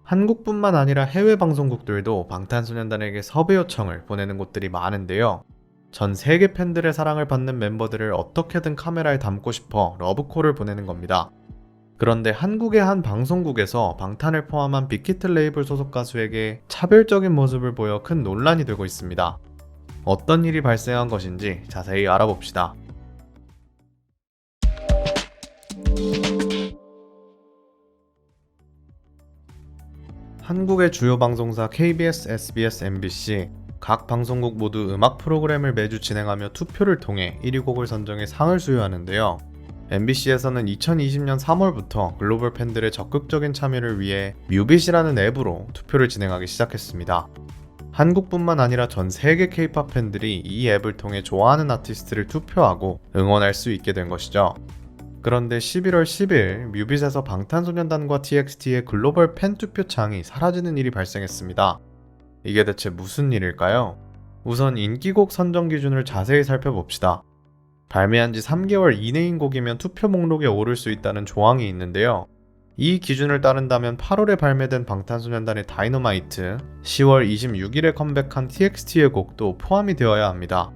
한국뿐만 아니라 해외 방송국들도 방탄소년단에게 섭외 요청을 보내는 곳들이 많은데요. 전 세계 팬들의 사랑을 받는 멤버들을 어떻게든 카메라에 담고 싶어 러브콜을 보내는 겁니다. 그런데 한국의 한 방송국에서 방탄을 포함한 빅히트 레이블 소속 가수에게 차별적인 모습을 보여 큰 논란이 되고 있습니다. 어떤 일이 발생한 것인지 자세히 알아봅시다. 한국의 주요 방송사 KBS, SBS, MBC 각 방송국 모두 음악 프로그램을 매주 진행하며 투표를 통해 1위 곡을 선정해 상을 수여하는데요. MBC에서는 2020년 3월부터 글로벌 팬들의 적극적인 참여를 위해 뮤빗이라는 앱으로 투표를 진행하기 시작했습니다. 한국뿐만 아니라 전 세계 K-POP 팬들이 이 앱을 통해 좋아하는 아티스트를 투표하고 응원할 수 있게 된 것이죠. 그런데 11월 10일 뮤빗에서 방탄소년단과 TXT의 글로벌 팬 투표창이 사라지는 일이 발생했습니다. 이게 대체 무슨 일일까요? 우선 인기곡 선정 기준을 자세히 살펴봅시다. 발매한 지 3개월 이내인 곡이면 투표 목록에 오를 수 있다는 조항이 있는데요. 이 기준을 따른다면 8월에 발매된 방탄소년단의 다이너마이트, 10월 26일에 컴백한 TXT의 곡도 포함이 되어야 합니다.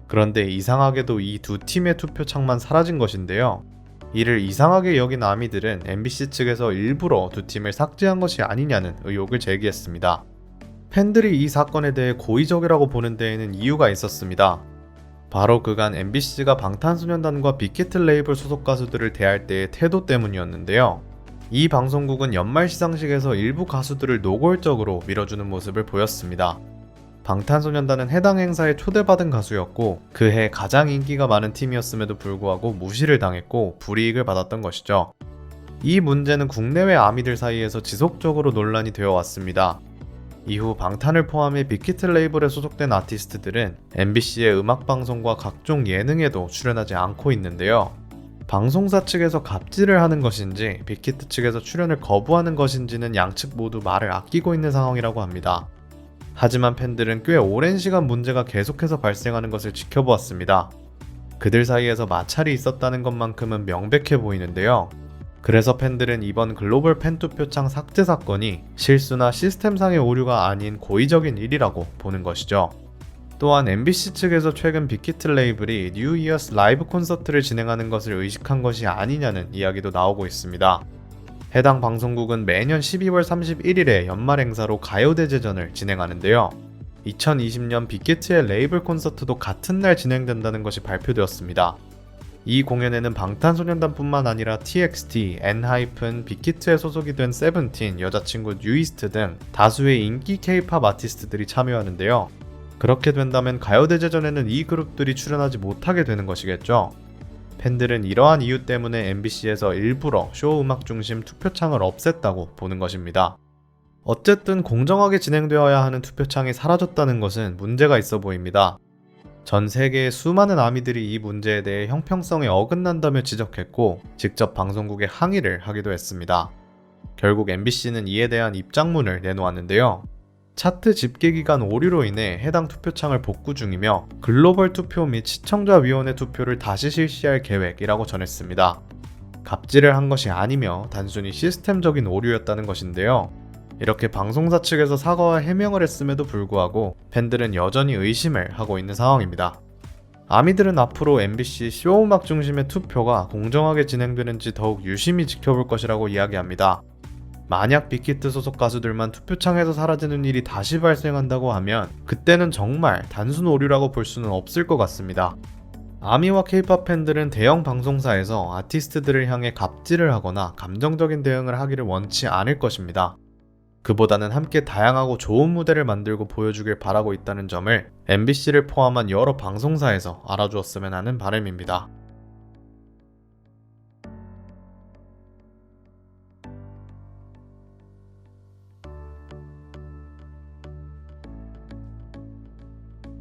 그런데 이상하게도 이 두 팀의 투표창만 사라진 것인데요. 이를 이상하게 여긴 아미들은 MBC 측에서 일부러 두 팀을 삭제한 것이 아니냐는 의혹을 제기했습니다. 팬들이 이 사건에 대해 고의적이라고 보는 데에는 이유가 있었습니다. 바로 그간 MBC가 방탄소년단과 빅히트 레이블 소속 가수들을 대할 때의 태도 때문이었는데요. 이 방송국은 연말 시상식에서 일부 가수들을 노골적으로 밀어주는 모습을 보였습니다. 방탄소년단은 해당 행사에 초대받은 가수였고 그해 가장 인기가 많은 팀이었음에도 불구하고 무시를 당했고 불이익을 받았던 것이죠. 이 문제는 국내외 아미들 사이에서 지속적으로 논란이 되어 왔습니다. 이후 방탄을 포함해 빅히트 레이블에 소속된 아티스트들은 MBC의 음악방송과 각종 예능에도 출연하지 않고 있는데요. 방송사 측에서 갑질을 하는 것인지 빅히트 측에서 출연을 거부하는 것인지는 양측 모두 말을 아끼고 있는 상황이라고 합니다. 하지만 팬들은 꽤 오랜 시간 문제가 계속해서 발생하는 것을 지켜보았습니다. 그들 사이에서 마찰이 있었다는 것만큼은 명백해 보이는데요. 그래서 팬들은 이번 글로벌 팬투표창 삭제 사건이 실수나 시스템상의 오류가 아닌 고의적인 일이라고 보는 것이죠. 또한 MBC 측에서 최근 빅히트 레이블이 뉴 이어스 라이브 콘서트를 진행하는 것을 의식한 것이 아니냐는 이야기도 나오고 있습니다. 해당 방송국은 매년 12월 31일에 연말 행사로 가요대제전을 진행하는데요. 2020년 빅히트의 레이블 콘서트도 같은 날 진행된다는 것이 발표되었습니다. 이 공연에는 방탄소년단뿐만 아니라 TXT, 엔하이픈, 빅히트에 소속이 된 세븐틴, 여자친구 뉴이스트 등 다수의 인기 K-POP 아티스트들이 참여하는데요. 그렇게 된다면 가요대제전에는 이 그룹들이 출연하지 못하게 되는 것이겠죠. 팬들은 이러한 이유 때문에 MBC에서 일부러 쇼 음악 중심 투표창을 없앴다고 보는 것입니다. 어쨌든 공정하게 진행되어야 하는 투표창이 사라졌다는 것은 문제가 있어 보입니다. 전 세계의 수많은 아미들이 이 문제에 대해 형평성에 어긋난다며 지적했고 직접 방송국에 항의를 하기도 했습니다. 결국 MBC는 이에 대한 입장문을 내놓았는데요. 차트 집계 기간 오류로 인해 해당 투표창을 복구 중이며 글로벌 투표 및 시청자위원회 투표를 다시 실시할 계획이라고 전했습니다. 갑질을 한 것이 아니며 단순히 시스템적인 오류였다는 것인데요. 이렇게 방송사 측에서 사과와 해명을 했음에도 불구하고 팬들은 여전히 의심을 하고 있는 상황입니다. 아미들은 앞으로 MBC 쇼음악 중심의 투표가 공정하게 진행되는지 더욱 유심히 지켜볼 것이라고 이야기합니다. 만약 빅히트 소속 가수들만 투표창에서 사라지는 일이 다시 발생한다고 하면 그때는 정말 단순 오류라고 볼 수는 없을 것 같습니다. 아미와 K-POP 팬들은 대형 방송사에서 아티스트들을 향해 갑질을 하거나 감정적인 대응을 하기를 원치 않을 것입니다. 그보다는 함께 다양하고 좋은 무대를 만들고 보여주길 바라고 있다는 점을 MBC를 포함한 여러 방송사에서 알아주었으면 하는 바람입니다.